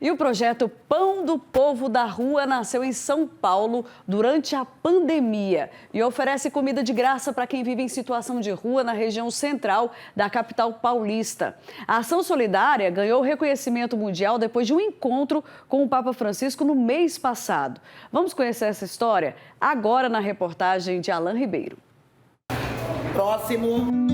E o projeto Pão do Povo da Rua nasceu em São Paulo durante a pandemia e oferece comida de graça para quem vive em situação de rua na região central da capital paulista. A ação solidária ganhou reconhecimento mundial depois de um encontro com o Papa Francisco no mês passado. Vamos conhecer essa história agora na reportagem de Alan Ribeiro. Próximo.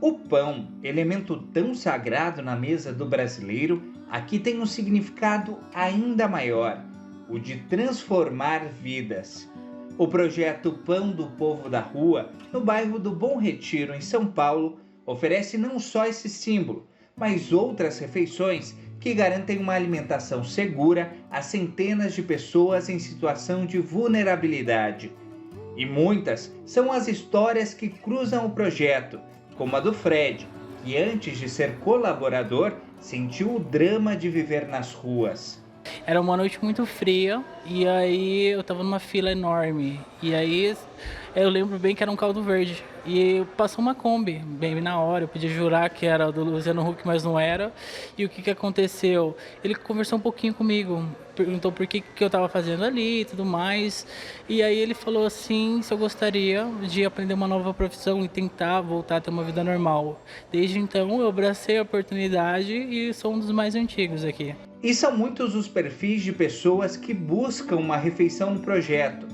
O pão, elemento tão sagrado na mesa do brasileiro, aqui tem um significado ainda maior, o de transformar vidas. O projeto Pão do Povo da Rua, no bairro do Bom Retiro, em São Paulo, oferece não só esse símbolo, mas outras refeições que garantem uma alimentação segura a centenas de pessoas em situação de vulnerabilidade. E muitas são as histórias que cruzam o projeto, como a do Fred, que antes de ser colaborador, sentiu o drama de viver nas ruas. Era uma noite muito fria e aí eu tava numa fila enorme. E aí eu lembro bem que era um caldo verde. E passou uma Kombi, bem na hora, eu podia jurar que era do Luciano Huck, mas não era. E o que aconteceu? Ele conversou um pouquinho comigo, perguntou por que eu estava fazendo ali e tudo mais. E aí ele falou assim, se eu gostaria de aprender uma nova profissão e tentar voltar a ter uma vida normal. Desde então eu abracei a oportunidade e sou um dos mais antigos aqui. E são muitos os perfis de pessoas que buscam uma refeição no projeto.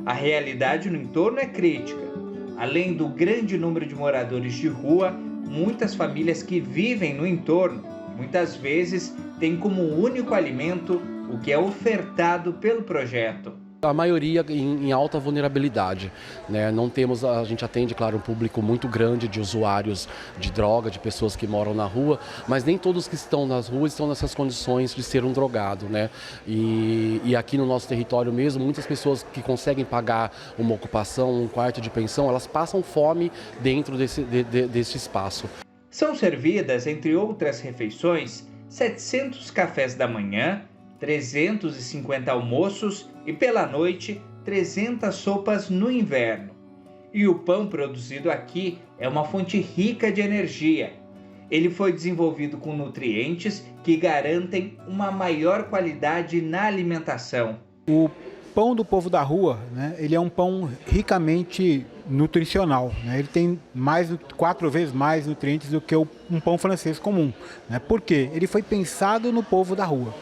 A realidade no entorno é crítica. Além do grande número de moradores de rua, muitas famílias que vivem no entorno, muitas vezes, têm como único alimento o que é ofertado pelo projeto. A maioria em alta vulnerabilidade, né? Não temos, a gente atende, claro, um público muito grande de usuários de droga, de pessoas que moram na rua, mas nem todos que estão nas ruas estão nessas condições de ser um drogado, né? E aqui no nosso território mesmo, muitas pessoas que conseguem pagar uma ocupação, um quarto de pensão, elas passam fome dentro desse espaço. São servidas, entre outras refeições, 700 cafés da manhã, 350 almoços e, pela noite, 300 sopas no inverno. E o pão produzido aqui é uma fonte rica de energia. Ele foi desenvolvido com nutrientes que garantem uma maior qualidade na alimentação. O Pão do Povo da Rua, né, ele é um pão ricamente nutricional, né? Ele tem 4 vezes mais nutrientes do que um pão francês comum, né? Por quê? Ele foi pensado no povo da rua.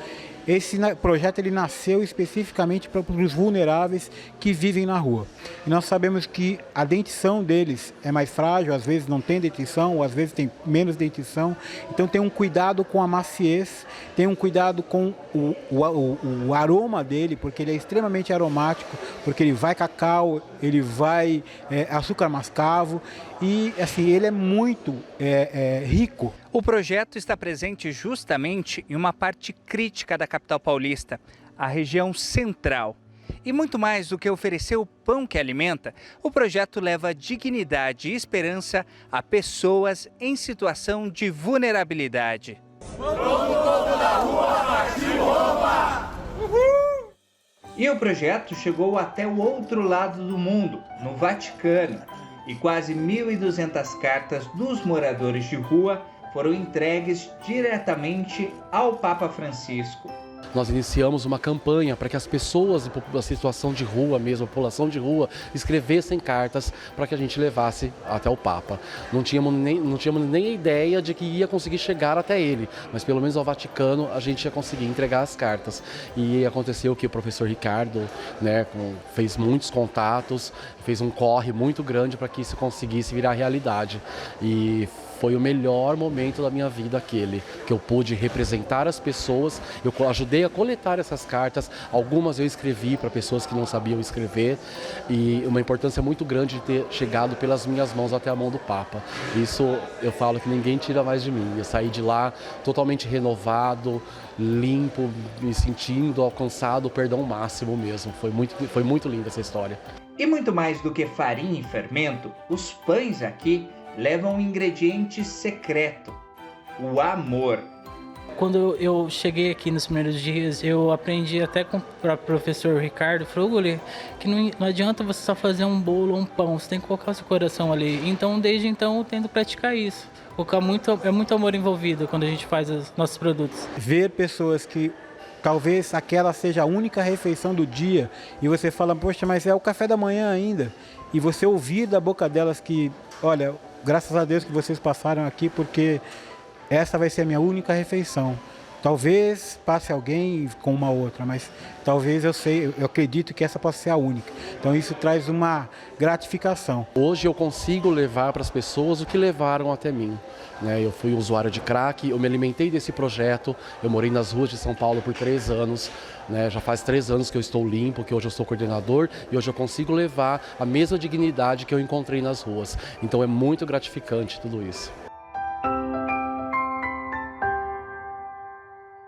Esse projeto ele nasceu especificamente para os vulneráveis que vivem na rua. E nós sabemos que a dentição deles é mais frágil, às vezes não tem dentição, ou às vezes tem menos dentição. Então tem um cuidado com a maciez, tem um cuidado com o aroma dele, porque ele é extremamente aromático, porque ele vai cacau, ele vai açúcar mascavo e assim, ele é muito rico. O projeto está presente justamente em uma parte crítica da capital paulista, a região central. E muito mais do que oferecer o pão que alimenta, o projeto leva dignidade e esperança a pessoas em situação de vulnerabilidade. E o projeto chegou até o outro lado do mundo, no Vaticano, e quase 1.200 cartas dos moradores de rua foram entregues diretamente ao Papa Francisco. Nós iniciamos uma campanha para que as pessoas da situação de rua mesmo, a população de rua, escrevessem cartas para que a gente levasse até o Papa. Não tínhamos nem a ideia de que ia conseguir chegar até ele, mas pelo menos ao Vaticano a gente ia conseguir entregar as cartas. E aconteceu que o professor Ricardo, né, fez muitos contatos, fez um corre muito grande para que isso conseguisse virar realidade. E foi o melhor momento da minha vida aquele, que eu pude representar as pessoas, eu ajudei a coletar essas cartas, algumas eu escrevi para pessoas que não sabiam escrever, e uma importância muito grande de ter chegado pelas minhas mãos até a mão do Papa. Isso eu falo que ninguém tira mais de mim, eu saí de lá totalmente renovado, limpo, me sentindo alcançado o perdão máximo mesmo, foi muito linda essa história. E muito mais do que farinha e fermento, os pães aqui levam um ingrediente secreto, o amor. quando eu cheguei aqui nos primeiros dias, eu aprendi até com o professor Ricardo Frugoli que não adianta você só fazer um bolo ou um pão, você tem que colocar o seu coração ali. Então, desde então, eu tento praticar isso. É muito amor envolvido quando a gente faz os nossos produtos. Ver pessoas que talvez aquela seja a única refeição do dia e você fala, poxa, mas é o café da manhã ainda. E você ouvir da boca delas que, olha, graças a Deus que vocês passaram aqui porque essa vai ser a minha única refeição. Talvez passe alguém com uma outra, mas talvez eu acredito que essa possa ser a única. Então isso traz uma gratificação. Hoje eu consigo levar para as pessoas o que levaram até mim. Eu fui usuário de crack, eu me alimentei desse projeto, eu morei nas ruas de São Paulo por 3 anos. Já faz 3 anos que eu estou limpo, que hoje eu sou coordenador e hoje eu consigo levar a mesma dignidade que eu encontrei nas ruas. Então é muito gratificante tudo isso.